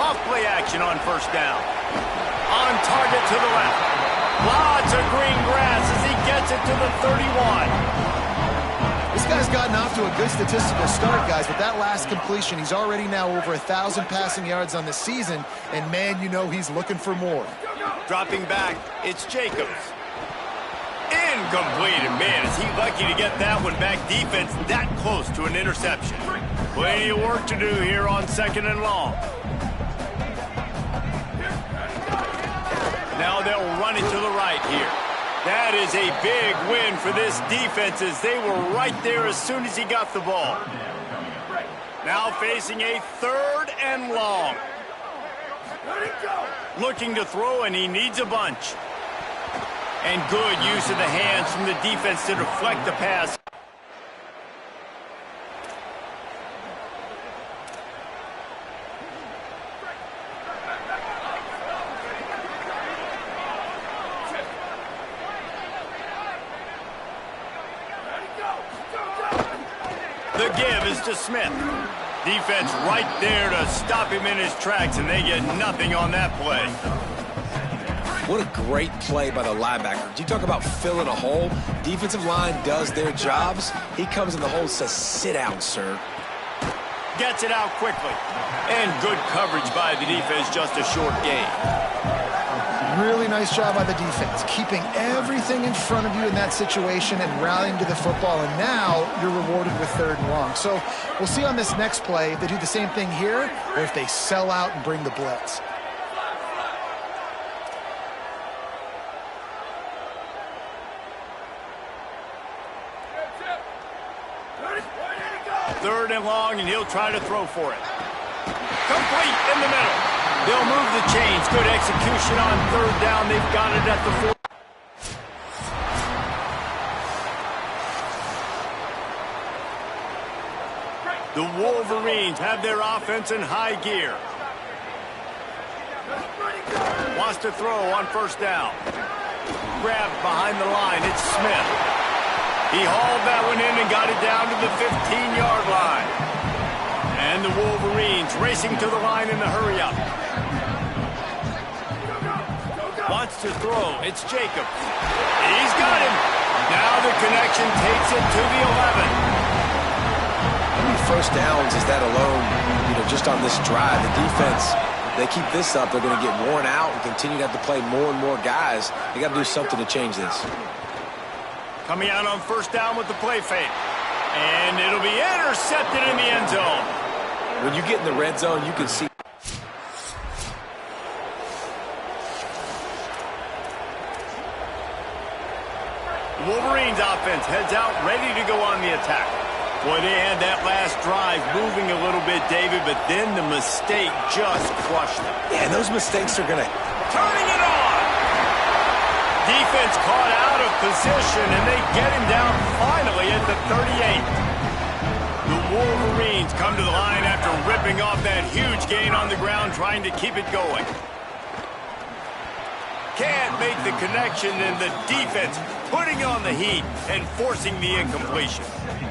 Off play action on first down. On target to the left. Lots of green grass as he gets it to the 31. This guy's gotten off to a good statistical start, guys. With that last completion, he's already now over 1,000 passing yards on the season. And, man, you know he's looking for more. Dropping back, it's Jacobs. Incomplete, and man, is he lucky to get that one back. Defense that close to an interception. Plenty of work to do here on 2nd and long. Now they'll run it to the right here. That is a big win for this defense as they were right there as soon as he got the ball. Now facing a 3rd and long. Looking to throw, and he needs a bunch. And good use of the hands from the defense to deflect the pass. The give is to Smith. Defense right there to stop him in his tracks, and they get nothing on that play. What a great play by the linebacker. You talk about filling a hole. Defensive line does their jobs. He comes in the hole and says, sit down, sir. Gets it out quickly. And good coverage by the defense, just a short gain. Really nice job by the defense, keeping everything in front of you in that situation and rallying to the football. And now you're rewarded with 3rd and long. So we'll see on this next play if they do the same thing here or if they sell out and bring the blitz. Third and long, and he'll try to throw for it. Complete in the middle. They'll move the chains. Good execution on 3rd down. They've got it at the 4. The Wolverines have their offense in high gear. Wants to throw on 1st down. Grabbed behind the line. It's Smith. He hauled that one in and got it down to the 15-yard line. And the Wolverines racing to the line in the hurry-up. Wants to throw. It's Jacobs. He's got him. Now the connection takes it to the 11. How many first downs is that alone, just on this drive? The defense, they keep this up, they're going to get worn out and continue to have to play more and more guys. They got to do something to change this. Coming out on 1st down with the play fake. And it'll be intercepted in the end zone. When you get in the red zone, you can see. Wolverines offense heads out, ready to go on the attack. Boy, they had that last drive moving a little bit, David, but then the mistake just crushed them. Yeah, those mistakes are going to... Turning it on! Defense caught out of position, and they get him down finally at the 38. The Wolverines come to the line after ripping off that huge gain on the ground, trying to keep it going. Can't make the connection, and the defense putting on the heat and forcing the incompletion.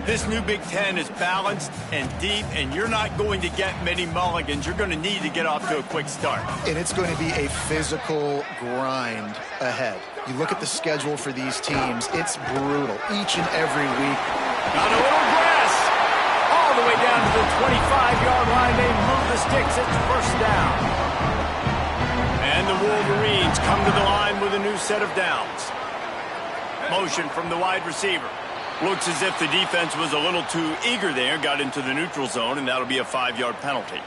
This new Big Ten is balanced and deep, and you're not going to get many mulligans. You're going to need to get off to a quick start. And it's going to be a physical grind ahead. You look at the schedule for these teams, it's brutal each and every week. Got a little grass. All the way down to the 25-yard line. They move the sticks. It's 1st down. And the Wolverines come to the line with a new set of downs. Motion from the wide receiver. Looks as if the defense was a little too eager there, got into the neutral zone, and that'll be a 5-yard penalty.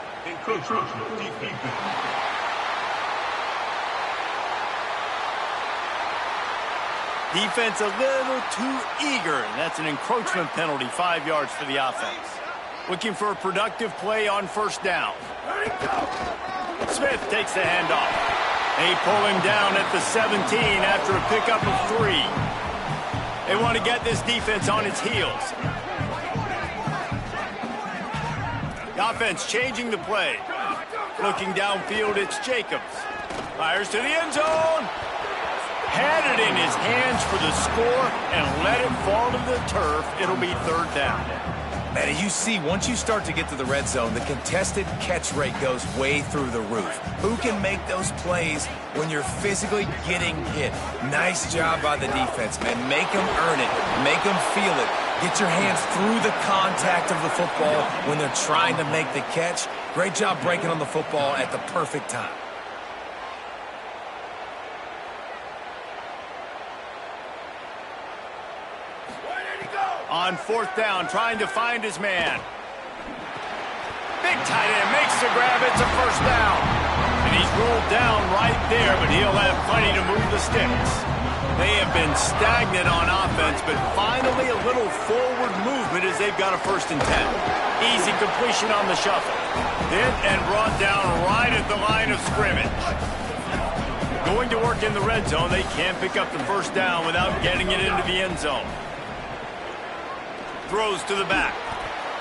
Defense a little too eager, and that's an encroachment penalty, 5 yards for the offense. Looking for a productive play on 1st down. Smith takes the handoff. They pull him down at the 17 after a pickup of 3. They want to get this defense on its heels. The offense changing the play. Looking downfield, it's Jacobs. Fires to the end zone. Had it in his hands for the score and let it fall to the turf. It'll be 3rd down. And you see, once you start to get to the red zone, the contested catch rate goes way through the roof. Who can make those plays when you're physically getting hit? Nice job by the defense, man. Make them earn it. Make them feel it. Get your hands through the contact of the football when they're trying to make the catch. Great job breaking on the football at the perfect time. On fourth down, trying to find his man. Big tight end makes the grab. It's a first down. And he's rolled down right there, but he'll have plenty to move the sticks. They have been stagnant on offense, but finally a little forward movement as they've got a 1st and 10. Easy completion on the shuffle. Hit and brought down right at the line of scrimmage. Going to work in the red zone, they can't pick up the first down without getting it into the end zone. Throws to the back.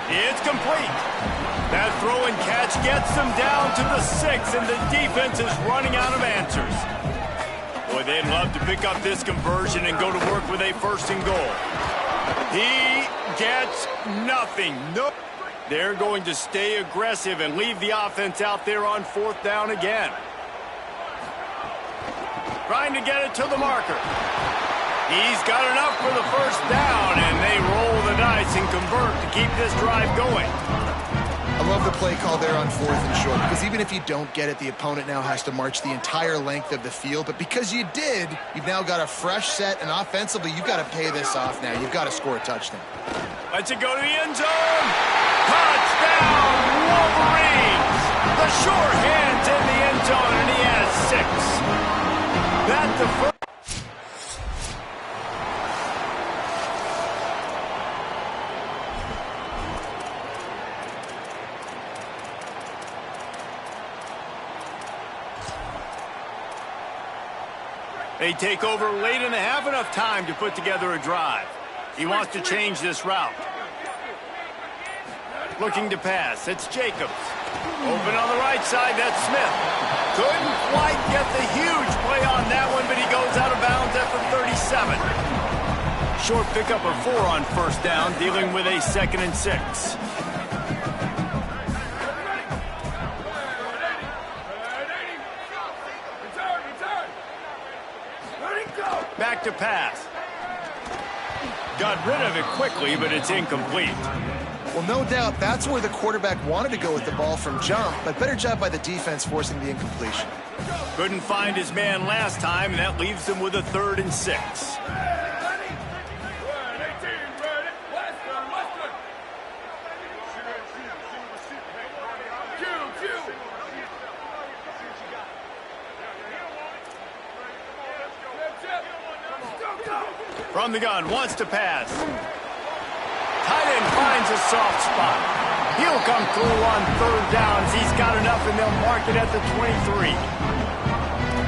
It's complete. That throw and catch gets them down to the 6, and the defense is running out of answers. Boy, they'd love to pick up this conversion and go to work with a 1st and goal. He gets nothing. Nope. They're going to stay aggressive and leave the offense out there on 4th down again. Trying to get it to the marker. He's got enough for the 1st down, and they roll the dice and convert to keep this drive going. I love the play call there on 4th and short, because even if you don't get it, the opponent now has to march the entire length of the field. But because you did, you've now got a fresh set, and offensively, you've got to pay this off now. You've got to score a touchdown. Lets it go to the end zone. Touchdown, Wolverines! The sure hand's in the end zone, and he has 6. That's the first. They take over late and have enough time to put together a drive. He wants to change this route. Looking to pass. It's Jacobs. Open on the right side. That's Smith. Couldn't quite get the huge play on that one, but he goes out of bounds at the 37. Short pickup of 4 on 1st down, dealing with a 2nd and 6. Back to pass. Got rid of it quickly, but it's incomplete. Well, no doubt that's where the quarterback wanted to go with the ball from jump, but better job by the defense forcing the incompletion. Couldn't find his man last time, and that leaves him with a 3rd and 6. From the gun, wants to pass. Tight end finds a soft spot. He'll come through on 3rd downs. He's got enough, and they'll mark it at the 23.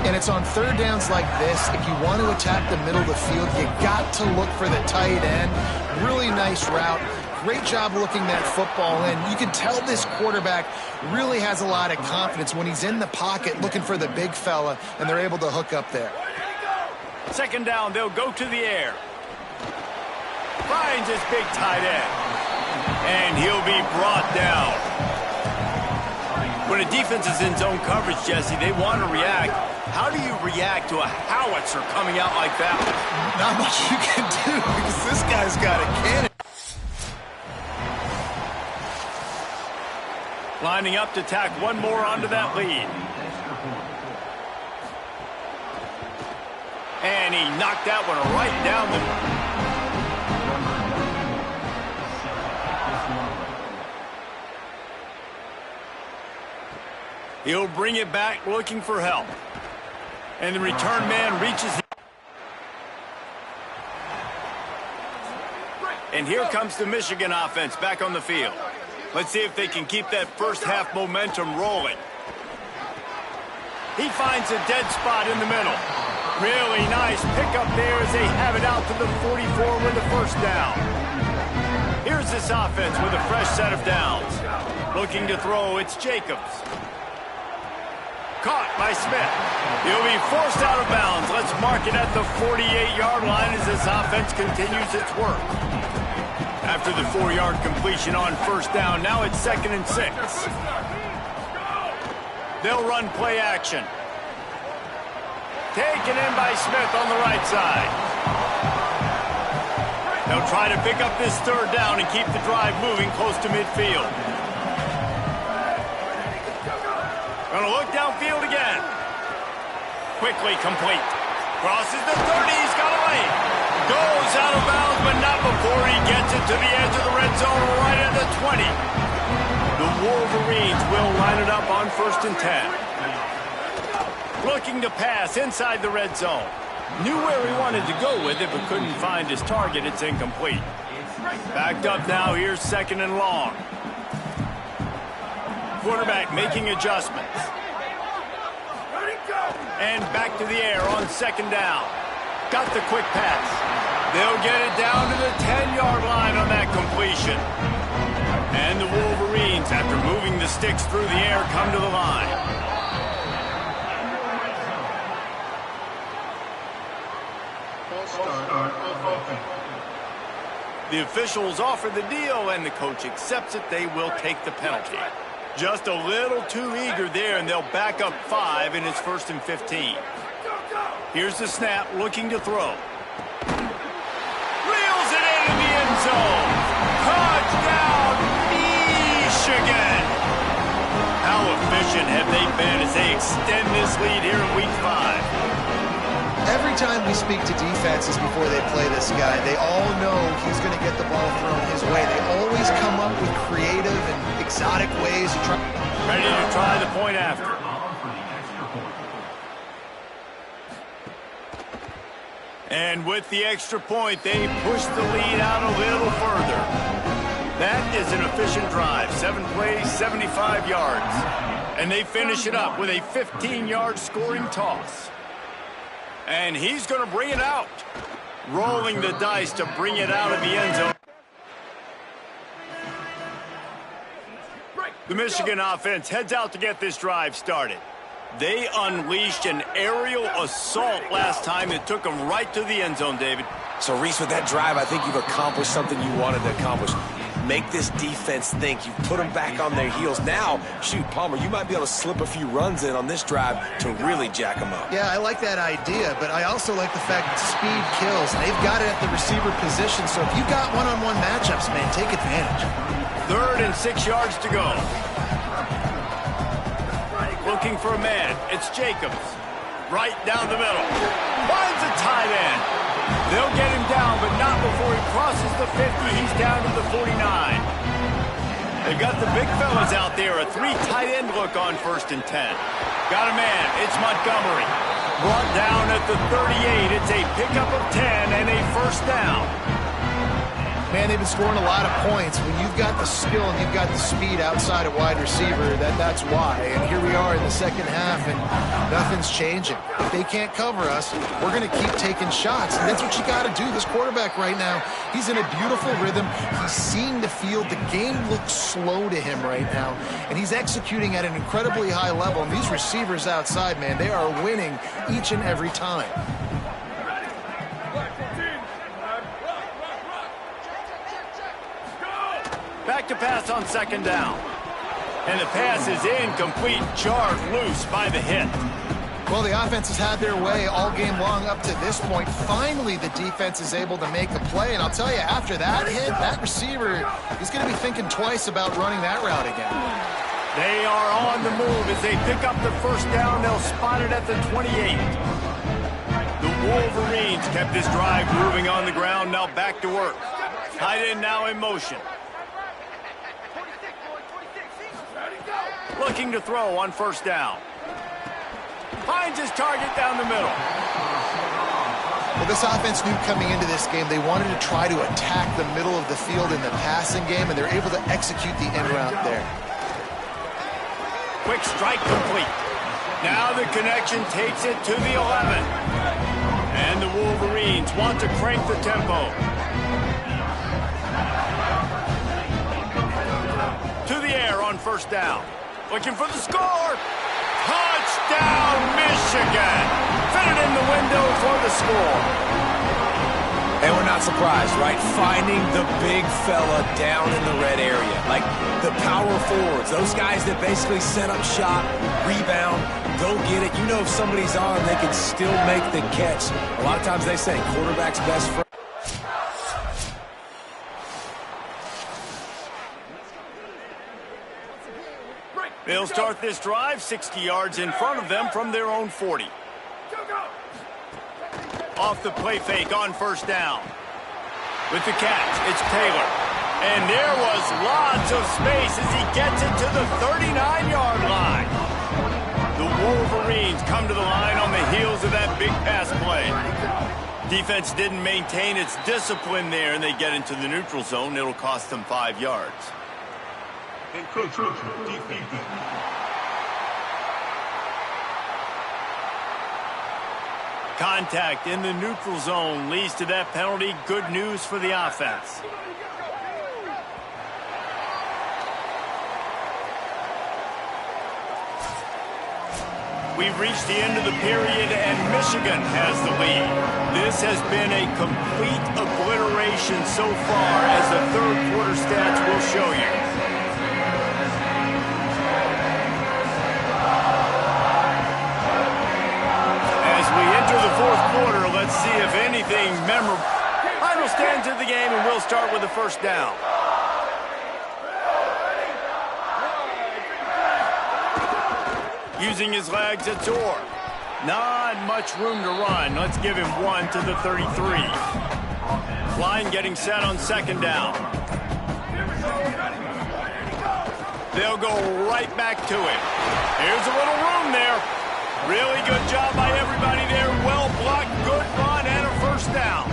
And it's on 3rd downs like this. If you want to attack the middle of the field, you got to look for the tight end. Really nice route. Great job looking that football in. You can tell this quarterback really has a lot of confidence when he's in the pocket looking for the big fella, and they're able to hook up there. 2nd down, they'll go to the air. Finds his big tight end. And he'll be brought down. When a defense is in zone coverage, Jesse, they want to react. How do you react to a howitzer coming out like that? Not much you can do because this guy's got a cannon. Lining up to tack one more onto that lead. And he knocked that one right down the... He'll bring it back looking for help. And the return man reaches... And here comes the Michigan offense back on the field. Let's see if they can keep that first half momentum rolling. He finds a dead spot in the middle. Really nice pickup there as they have it out to the 44 with the 1st down. Here's this offense with a fresh set of downs. Looking to throw, it's Jacobs. Caught by Smith. He'll be forced out of bounds. Let's mark it at the 48-yard line as this offense continues its work. After the 4-yard completion on first down, now it's 2nd and 6. They'll run play action. Taken in by Smith on the right side. They'll try to pick up this 3rd down and keep the drive moving close to midfield. Gonna look downfield again. Quickly complete. Crosses the 30, he's got a lane. Goes out of bounds, but not before he gets it to the edge of the red zone right at the 20. The Wolverines will line it up on 1st and 10. Looking to pass inside the red zone. Knew where he wanted to go with it, but couldn't find his target. It's incomplete. Backed up now. Here's 2nd and long. Quarterback making adjustments. And back to the air on 2nd down. Got the quick pass. They'll get it down to the 10-yard line on that completion. And the Wolverines, after moving the sticks through the air, come to the line. The officials offer the deal, and the coach accepts it. They will take the penalty. Just a little too eager there, and they'll back up 5, and it's 1st and 15. Here's the snap, looking to throw. Reels it into the end zone. Touchdown, Michigan. How efficient have they been as they extend this lead here in Week 5? Every time we speak to defenses before they play this guy, they all know he's going to get the ball thrown his way. They always come up with creative and exotic ways to try. Ready to try the point after. And with the extra point, they push the lead out a little further. That is an efficient drive. 7 plays, 75 yards. And they finish it up with a 15-yard scoring toss. And he's going to bring it out. Rolling the dice to bring it out of the end zone. The Michigan offense heads out to get this drive started. They unleashed an aerial assault last time that took them right to the end zone, David. So, Reese, with that drive, I think you've accomplished something you wanted to accomplish. Make this defense think. You put them back on their heels. Now, shoot, Palmer, you might be able to slip a few runs in on this drive to really jack them up. Yeah, I like that idea, but I also like the fact that speed kills. And they've got it at the receiver position, so if you've got one-on-one matchups, man, take advantage. 3rd and 6 yards to go. Looking for a man. It's Jacobs. Right down the middle. Finds a tight end. They'll get him down, but not before he crosses the 50. He's down to the 49. They've got the big fellas out there. A 3 tight end look on 1st and 10. Got a man. It's Montgomery. Brought down at the 38. It's a pickup of 10 and a 1st down. Man, they've been scoring a lot of points. When you've got the skill and you've got the speed outside of wide receiver, that's why. And here we are in the second half, and nothing's changing. If they can't cover us, we're going to keep taking shots. And that's what you got to do. This quarterback right now, he's in a beautiful rhythm. He's seeing the field. The game looks slow to him right now. And he's executing at an incredibly high level. And these receivers outside, man, they are winning each and every time. Back to pass on 2nd down. And the pass is incomplete, jarred loose by the hit. Well, the offense has had their way all game long up to this point. Finally, the defense is able to make a play. And I'll tell you, after that hit, that receiver, he's going to be thinking twice about running that route again. They are on the move as they pick up the 1st down. They'll spot it at the 28. The Wolverines kept this drive moving on the ground. Now back to work. Tight end now in motion. Looking to throw on 1st down. Finds his target down the middle. Well, this offense knew coming into this game they wanted to try to attack the middle of the field in the passing game, and they're able to execute the end route there. Quick strike complete. Now the connection takes it to the 11. And the Wolverines want to crank the tempo. To the air on 1st down. Looking for the score. Touchdown, Michigan. Fit it in the window for the score. And we're not surprised, right? Finding the big fella down in the red area. Like the power forwards, those guys that basically set up shop, rebound, go get it. You know if somebody's on, they can still make the catch. A lot of times they say quarterback's best friend. They'll start this drive 60 yards in front of them from their own 40. Off the play fake on first down. With the catch, it's Taylor. And there was lots of space as he gets it to the 39-yard line. The Wolverines come to the line on the heels of that big pass play. Defense didn't maintain its discipline there, and they get into the neutral zone. It'll cost them 5 yards. Contact in the neutral zone leads to that penalty. Good news for the offense. We've reached the end of the period, and Michigan has the lead. This has been a complete obliteration so far, as the third quarter stats will show you. As we enter the fourth quarter, let's see if anything memorable. Final stands of the game, and we'll start with the first down. Using his legs, it's Orr. Not much room to run. Let's give him one to the 33. Line getting set on second down. They'll go right back to him. Here's a little room there. Really good job by everybody there. Well blocked, good run, and a first down.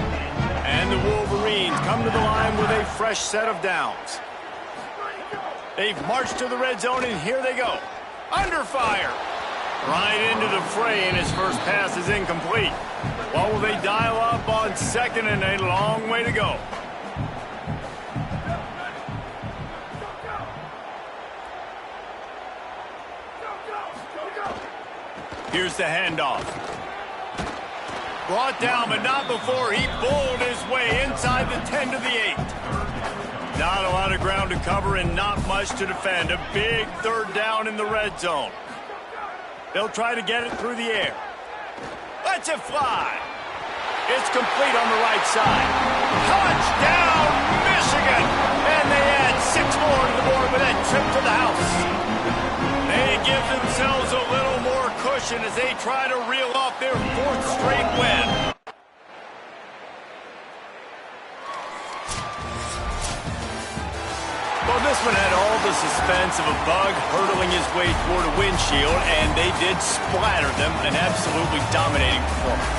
And the Wolverines come to the line with a fresh set of downs. They've marched to the red zone, and here they go. Under fire. Right into the fray, and his first pass is incomplete. What will they dial up on second, and a long way to go? Here's the handoff. Brought down, but not before he bowled his way inside the 10 to the 8. Not a lot of ground to cover and not much to defend. A big third down in the red zone. They'll try to get it through the air. Lets it fly. It's complete on the right side. Touchdown, Michigan! And they add 6 more to the board with that trip to the house. They give themselves a little more cushion as they try to reel off their 4th straight win. Well, this one had all the suspense of a bug hurtling his way toward a windshield, and they did splatter them. An absolutely dominating performance.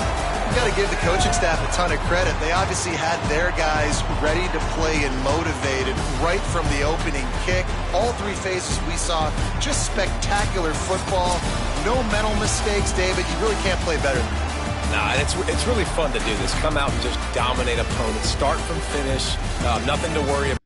You got to give the coaching staff a ton of credit. They obviously had their guys ready to play and motivated right from the opening kick. All 3 phases we saw, just spectacular football. No mental mistakes, David. You really can't play better than that. Nah, it's really fun to do this. Come out and just dominate opponents, start from finish, nothing to worry about.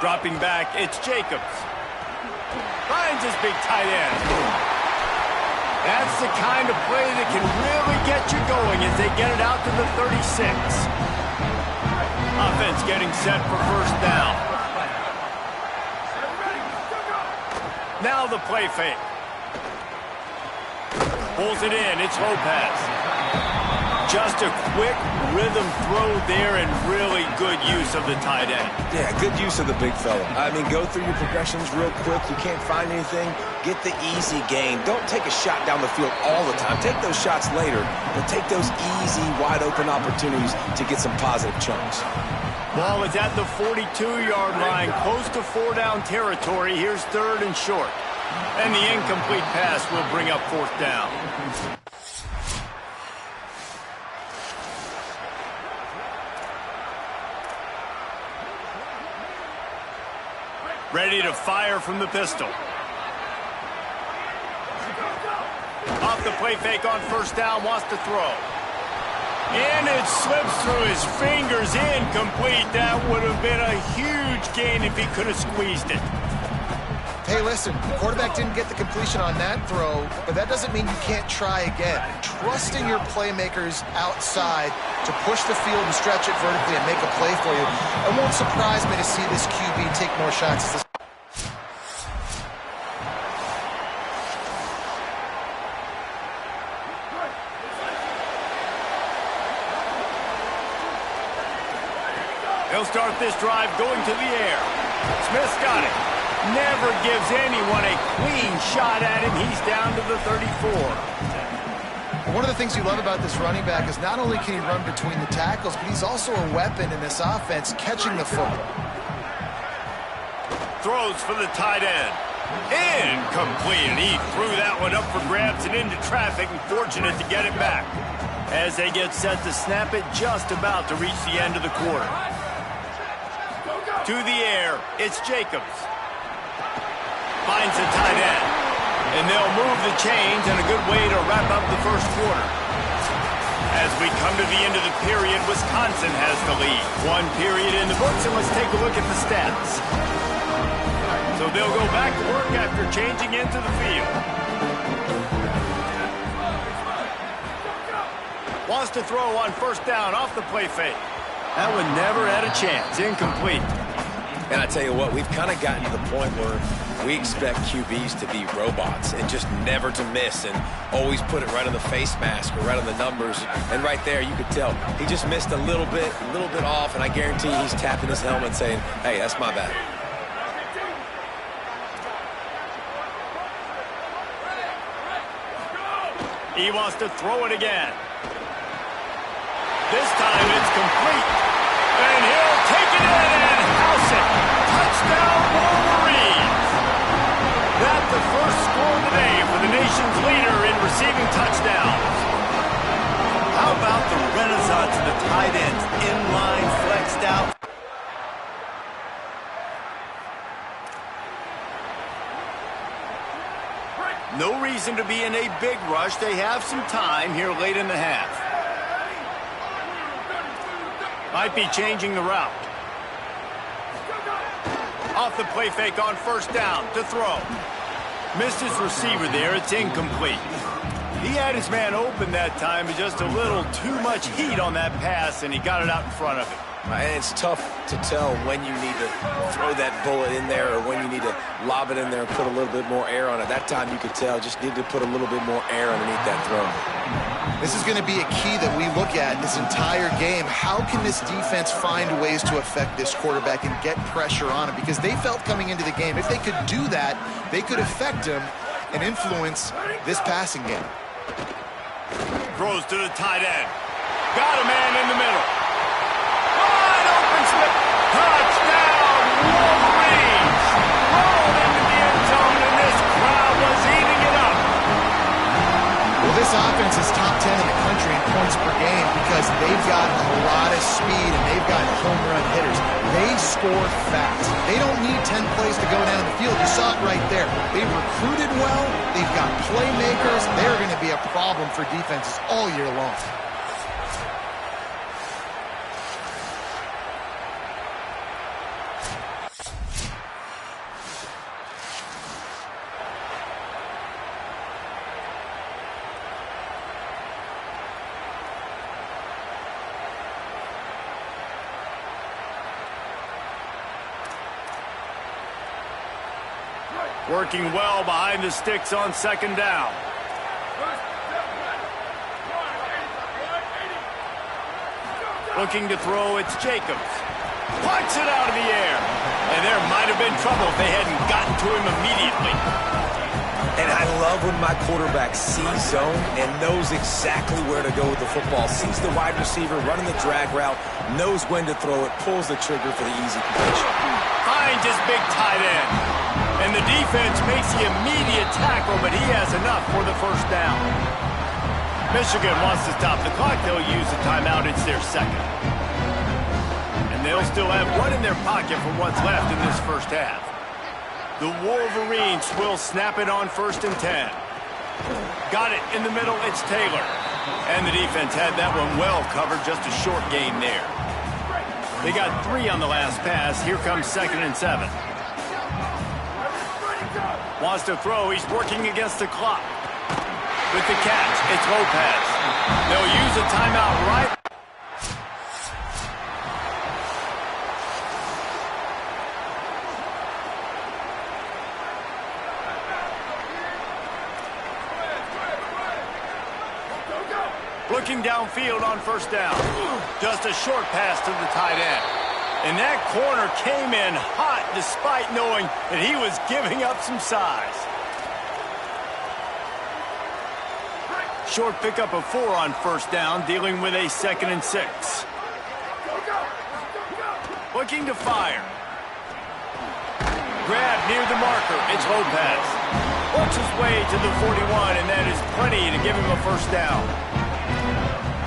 Dropping back, it's Jacobs. Finds his big tight end. That's the kind of play that can really get you going as they get it out to the 36. Offense getting set for first down. Now the play fake. Pulls it in. It's Lopez. Just a quick rhythm throw there and really good use of the tight end. Yeah, good use of the big fella. I mean, go through your progressions real quick. You can't find anything. Get the easy gain. Don't take a shot down the field all the time. Take those shots later, but take those easy, wide-open opportunities to get some positive chunks. Ball is at the 42-yard line, close to 4-down territory. Here's 3rd and short. And the incomplete pass will bring up 4th down. Ready to fire from the pistol. Off the play fake on first down, wants to throw. And it slips through his fingers, incomplete. That would have been a huge gain if he could have squeezed it. Hey, listen, the quarterback didn't get the completion on that throw, but that doesn't mean you can't try again. Trusting your playmakers outside to push the field and stretch it vertically and make a play for you. It won't surprise me to see this QB take more shots. He'll start this drive going to the air. Smith's got it. Never gives anyone a clean shot at him. He's down to the 34. One of the things you love about this running back is not only can he run between the tackles, but he's also a weapon in this offense, catching the football. Throws for the tight end. Incomplete, and he threw that one up for grabs and into traffic, and fortunate to get it back. As they get set to snap it, just about to reach the end of the quarter. To the air, it's Jacobs. Finds the tight end. And they'll move the chains, and a good way to wrap up the first quarter. As we come to the end of the period, Wisconsin has the lead. 1 period in the books, and let's take a look at the stats. So they'll go back to work after changing into the field. Wants to throw on first down off the play fake. That one never had a chance. Incomplete. And I tell you what, we've kind of gotten to the point where we expect QBs to be robots and just never to miss and always put it right on the face mask or right on the numbers. And right there, you could tell he just missed a little bit off, and I guarantee he's tapping his helmet saying, hey, that's my bad. He wants to throw it again. This time it's complete. And he'll take it in and house it. Touchdown, Wolverines. That's the first score today for the nation's leader in receiving touchdowns. How about the renaissance of the tight ends? Inline, flexed out. No reason to be in a big rush. They have some time here late in the half. Might be changing the route. Off the play fake on first down to throw. Missed his receiver there. It's incomplete. He had his man open that time, but just a little too much heat on that pass, and he got it out in front of him. And it's tough to tell when you need to throw that bullet in there or when you need to lob it in there and put a little bit more air on it. That time you could tell just needed to put a little bit more air underneath that throw. This is going to be a key that we look at this entire game. How can this defense find ways to affect this quarterback and get pressure on him? Because they felt coming into the game, if they could do that, they could affect him and influence this passing game. Throws to the tight end. Got a man in the middle. Wide open Smith. Touchdown, Wolverines. Rolled into the end zone, and this crowd was eating it up. Well, this offense is top 10 in the country in points per game because they've got a lot of speed and they've got home run hitters. They score fast. They don't need 10 plays to go down the field. You saw it right there. They've recruited well. They've got playmakers. They're going to be a problem for defenses all year long. Working well behind the sticks on second down. Looking to throw, it's Jacobs. Plucks it out of the air. And there might have been trouble if they hadn't gotten to him immediately. And I love when my quarterback sees zone and knows exactly where to go with the football. Sees the wide receiver running the drag route, knows when to throw it, pulls the trigger for the easy completion. Finds his big tight end. And the defense makes the immediate tackle, but he has enough for the first down. Michigan wants to stop the clock. They'll use the timeout. It's their second. And they'll still have one in their pocket for what's left in this first half. The Wolverines will snap it on 1st and 10. Got it in the middle. It's Taylor. And the defense had that one well covered. Just a short gain there. They got 3 on the last pass. Here comes 2nd and 7. Wants to throw. He's working against the clock. With the catch, it's Lopez. They'll use a timeout right. Looking downfield on 1st down. Just a short pass to the tight end. And that corner came in hot despite knowing that he was giving up some size. Short pickup of 4 on 1st down, dealing with a 2nd and 6. Looking to fire. Grab near the marker. It's Lopez. Works his way to the 41, and that is plenty to give him a 1st down.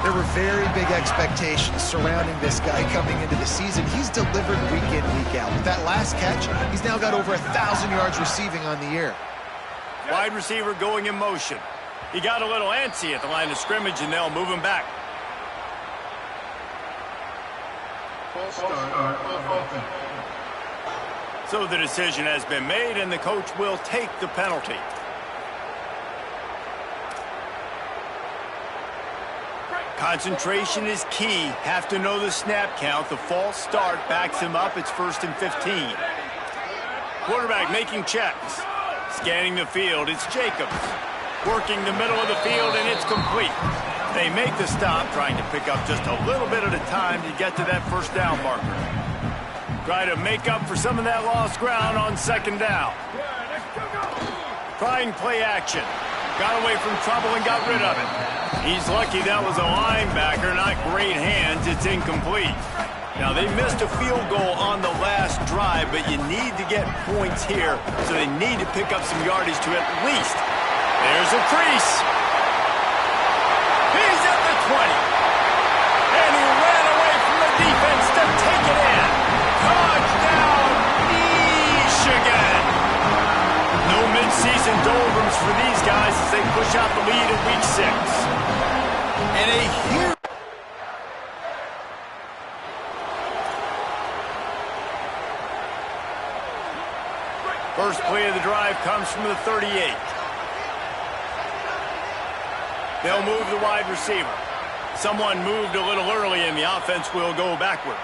There were very big expectations surrounding this guy coming into the season. He's delivered week in, week out. With that last catch, he's now got over 1,000 yards receiving on the year. Wide receiver going in motion. He got a little antsy at the line of scrimmage, and they'll move him back. So the decision has been made, and the coach will take the penalty. Concentration is key. Have to know the snap count. The false start backs him up. It's 1st and 15. Quarterback making checks. Scanning the field. It's Jacobs. Working the middle of the field, and it's complete. They make the stop, trying to pick up just a little bit at a time to get to that 1st down marker. Try to make up for some of that lost ground on 2nd down. Trying play action. Got away from trouble and got rid of it. He's lucky that was a linebacker, not great hands. It's incomplete. Now, they missed a field goal on the last drive, but you need to get points here, so they need to pick up some yardage to at least. There's a crease. He's at the 20. And he ran away from the defense to take it in. Touchdown, Michigan. No midseason doldrums for these guys as they push out the lead in week 6. And a huge... First play of the drive comes from the 38. They'll move the wide receiver. Someone moved a little early, and the offense will go backward.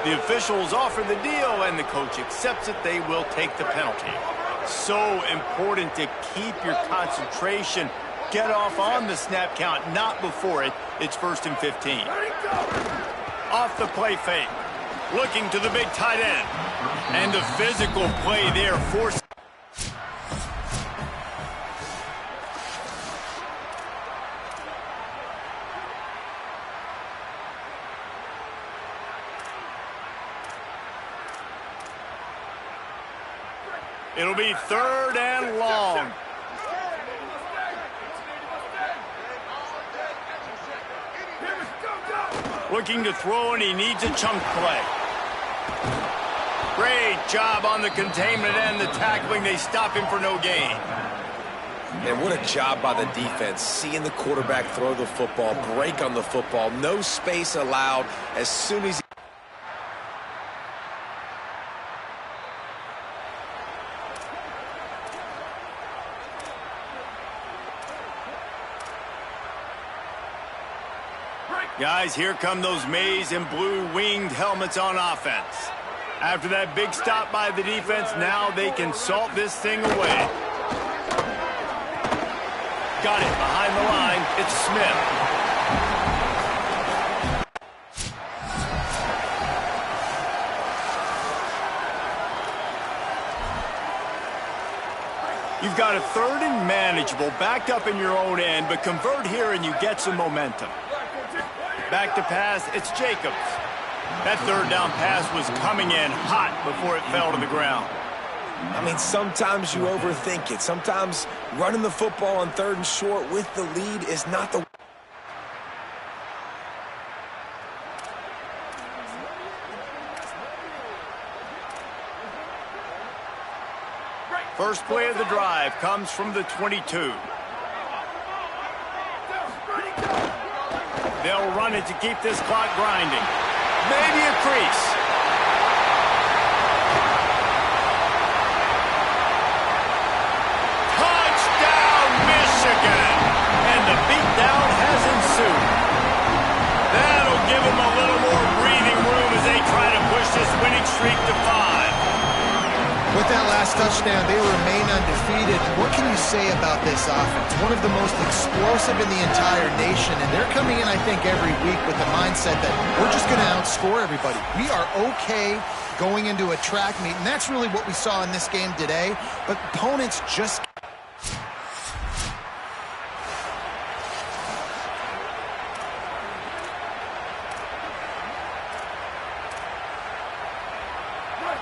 The officials offer the deal, and the coach accepts it. They will take the penalty. So important to keep your concentration. Get off on the snap count, not before it. It's 1st and 15. Off the play fake. Looking to the big tight end. And the physical play there forced. It'll be 3rd and long. Looking to throw, and he needs a chunk play. Great job on the containment and the tackling. They stop him for no gain. And what a job by the defense. Seeing the quarterback throw the football, break on the football, no space allowed as soon as he... Guys, here come those maize and blue winged helmets on offense. After that big stop by the defense, now they can salt this thing away. Got it behind the line. It's Smith. You've got a 3rd and manageable, backed up in your own end, but convert here and you get some momentum. Back to pass, it's Jacobs. That 3rd down pass was coming in hot before it fell to the ground. I mean, sometimes you overthink it. Sometimes running the football on 3rd and short with the lead is not the... First play of the drive comes from the 22. They'll run it to keep this clock grinding. Maybe a crease. Touchdown, Michigan! And the beatdown has ensued. That'll give them a little more breathing room as they try to push this winning streak to 5. With that last touchdown, they remain undefeated. What can you say about this offense? One of the most explosive in the entire nation, and they're coming in, I think, every week with the mindset that we're just going to outscore everybody. We are okay going into a track meet, and that's really what we saw in this game today, but opponents just...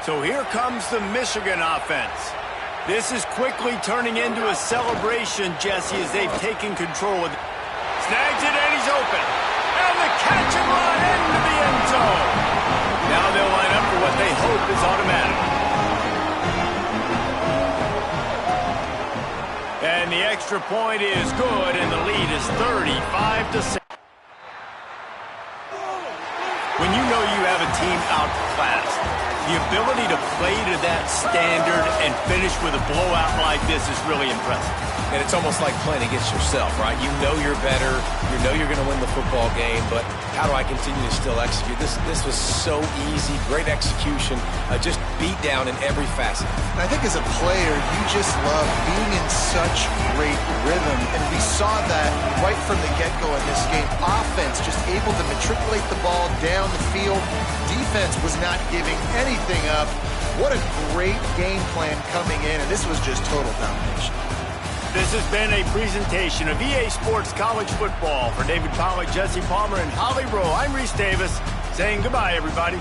So here comes the Michigan offense. This is quickly turning into a celebration, Jesse, as they've taken control. Snags it, and he's open. And the catch and run into the end zone. Now they'll line up for what they hope is automatic. And the extra point is good, and the lead is 35-6. When you know you have a team outclassed, the ability to play to that standard and finish with a blowout like this is really impressive. And it's almost like playing against yourself, right? You know you're better. You know you're going to win the football game, but how do I continue to still execute? This was so easy, great execution, just beat down in every facet. And I think as a player, you just love being in such great rhythm, and we saw that right from the get-go in this game. Offense just able to matriculate the ball down the field. Defense was not giving anything up. What a great game plan coming in, and this was just total domination. This has been a presentation of EA Sports College Football. For David Pollack, Jesse Palmer, and Holly Rowe, I'm Reese Davis saying goodbye, everybody.